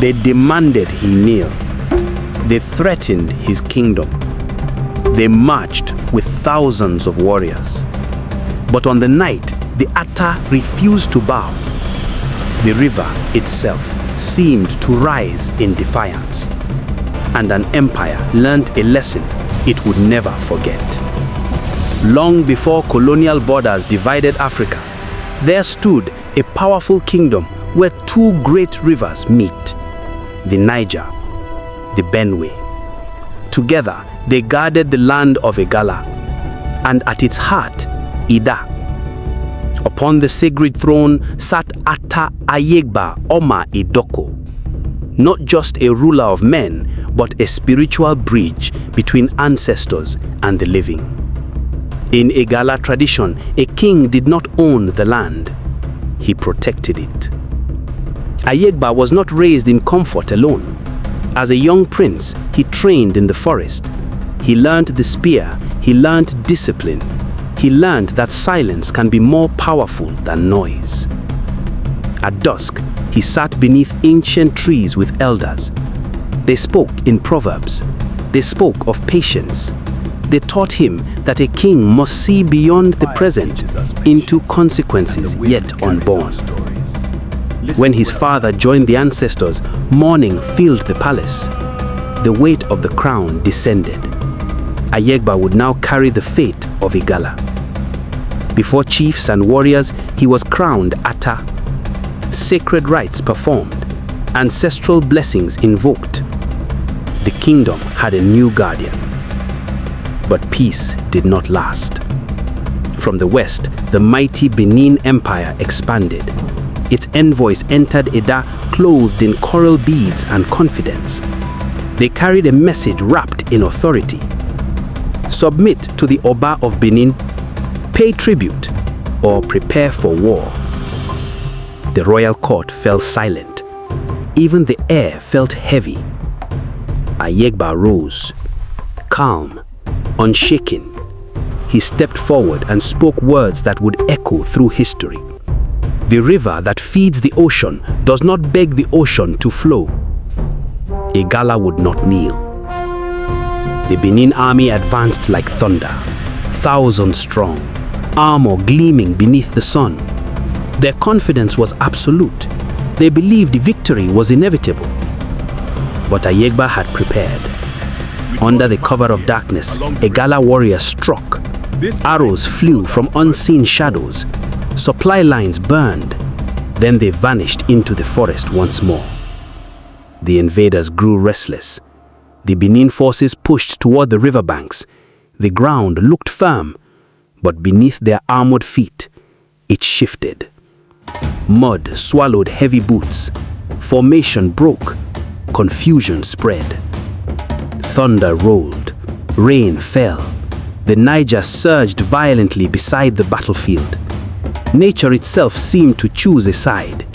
They demanded he kneel. They threatened his kingdom. They marched with thousands of warriors. But on the night, the Attah refused to bow. The river itself seemed to rise in defiance. And an empire learned a lesson it would never forget. Long before colonial borders divided Africa, there stood a powerful kingdom where two great rivers meet, the Niger, the Benue. Together, they guarded the land of Igala, and at its heart, Idah. Upon the sacred throne sat Attah Ayegba Oma Idoko, not just a ruler of men, but a spiritual bridge between ancestors and the living. In Igala tradition, a king did not own the land, he protected it. Ayegba was not raised in comfort alone. As a young prince, he trained in the forest. He learned the spear, he learned discipline. He learned that silence can be more powerful than noise. At dusk, he sat beneath ancient trees with elders. They spoke in proverbs. They spoke of patience. They taught him that a king must see beyond the present into consequences yet unborn. When his father joined the ancestors, mourning filled the palace. The weight of the crown descended. Ayegba would now carry the fate of Igala. Before chiefs and warriors, he was crowned Attah. Sacred rites performed, ancestral blessings invoked. The kingdom had a new guardian. But peace did not last. From the west, the mighty Benin Empire expanded. Its envoys entered Idah clothed in coral beads and confidence. They carried a message wrapped in authority. Submit to the Oba of Benin, pay tribute, or prepare for war. The royal court fell silent. Even the air felt heavy. Ayegba rose, calm, unshaken. He stepped forward and spoke words that would echo through history. The river that feeds the ocean does not beg the ocean to flow. Igala would not kneel. The Benin army advanced like thunder, thousands strong, armor gleaming beneath the sun. Their confidence was absolute. They believed victory was inevitable. But Ayegba had prepared. Under the cover of darkness, Igala warriors struck. Arrows flew from unseen shadows. Supply lines burned. Then they vanished into the forest once more. The invaders grew restless. The Benin forces pushed toward the riverbanks. The ground looked firm, but beneath their armored feet, it shifted. Mud swallowed heavy boots. Formation broke. Confusion spread. Thunder rolled. Rain fell. The Niger surged violently beside the battlefield. Nature itself seemed to choose a side.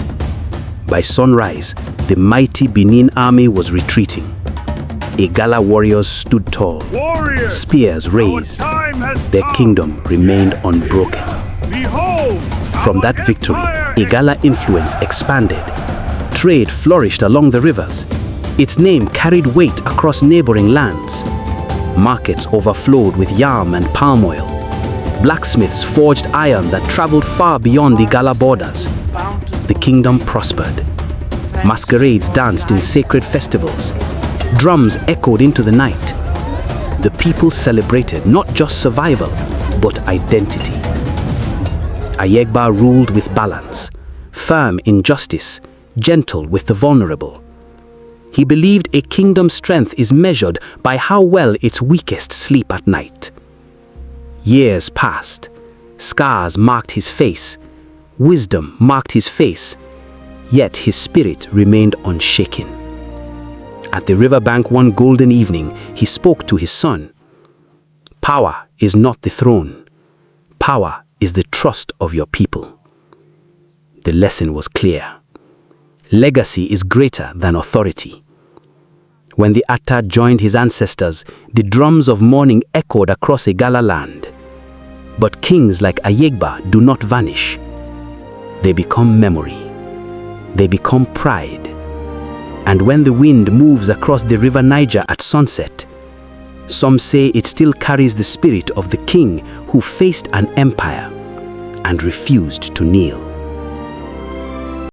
By sunrise, the mighty Benin army was retreating. Igala warriors stood tall, spears raised. Their kingdom remained unbroken. From that victory, Igala influence expanded. Trade flourished along the rivers. Its name carried weight across neighboring lands. Markets overflowed with yam and palm oil. Blacksmiths forged iron that traveled far beyond the Igala borders. The kingdom prospered. Masquerades danced in sacred festivals. Drums echoed into the night. The people celebrated not just survival, but identity. Ayegba ruled with balance, firm in justice, gentle with the vulnerable. He believed a kingdom's strength is measured by how well its weakest sleep at night. Years passed. Scars marked his face. Wisdom marked his face. Yet his spirit remained unshaken. At the riverbank one golden evening, he spoke to his son. Power is not the throne. Power is the trust of your people. The lesson was clear. Legacy is greater than authority. When the Attah joined his ancestors, the drums of mourning echoed across Igala land. But kings like Ayegba do not vanish. They become memory. They become pride. And when the wind moves across the river Niger at sunset, some say it still carries the spirit of the king who faced an empire and refused to kneel.